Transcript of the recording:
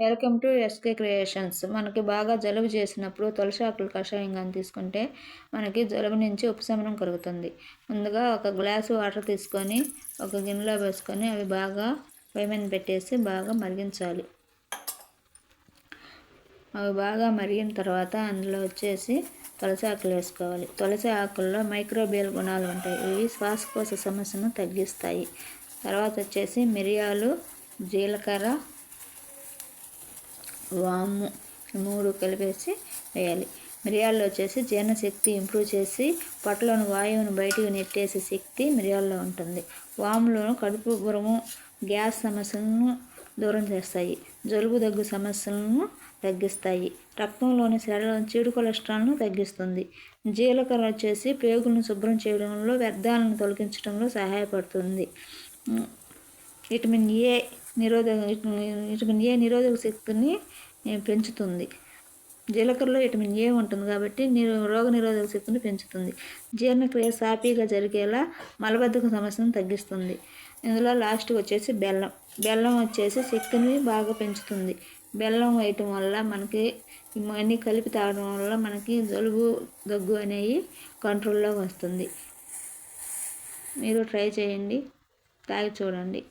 Welcome to SK creations. మనకి బాగా జలుబు చేసినప్పుడు తులసి ఆకులు కషాయం కానీ తీసుకుంటే మనకి జలుబు నుంచి ఉపశమనం కలుగుతుంది. ముందుగా ఒక గ్లాసు వాటర్ తీసుకొని ఒక గిన్నెలో వేసుకొని అవి బాగా పొయ్యి మీద పెట్టేసి బాగా మరిగించాలి. అవి బాగా మరిగిన తర్వాత అందులో వచ్చేసి తులసి ఆకులు వేసుకోవాలి. తులసి ఆకుల్లో మైక్రోబియల్ గుణాలు ఉంటాయి. ఇవి శ్వాసకోశ సమస్యను తగ్గిస్తాయి. తర్వాత వచ్చేసి మిరియాలు, జీలకర్ర, వాము 3 కలిపేసి వేయాలి. మిరియాల్లో వచ్చేసి జీర్ణశక్తి ఇంప్రూవ్ చేసి పొట్టలోని వాయువును బయటికి నెట్టేసే శక్తి మిరియాల్లో ఉంటుంది. వాములో కడుపు ఉబ్బరము, గ్యాస్ సమస్యలను దూరం చేస్తాయి. జలుబు దగ్గు సమస్యలను తగ్గిస్తాయి. రక్తంలోని చెడు కొలెస్ట్రాల్ను తగ్గిస్తుంది. జీలకర్ర వచ్చేసి పేగులను శుభ్రం చేయడంలో, వ్యర్థాలను తొలగించడంలో సహాయపడుతుంది. విటమిన్ ఏ నిరోధక శక్తిని పెంచుతుంది. జీలకర్రలో విటమిన్ ఏ ఉంటుంది కాబట్టి రోగ నిరోధక శక్తిని పెంచుతుంది. జీర్ణక్రియ సాఫీగా జరిగేలా మలబద్ధక సమస్యను తగ్గిస్తుంది. ఇందులో లాస్ట్కి వచ్చేసి బెల్లం వచ్చేసి శక్తిని బాగా పెంచుతుంది. బెల్లం వేయటం వల్ల మనకి అన్నీ కలిపి తాగడం వల్ల మనకి జలుబు దగ్గు అనేవి కంట్రోల్లో వస్తుంది. మీరు ట్రై చేయండి, తాగి చూడండి.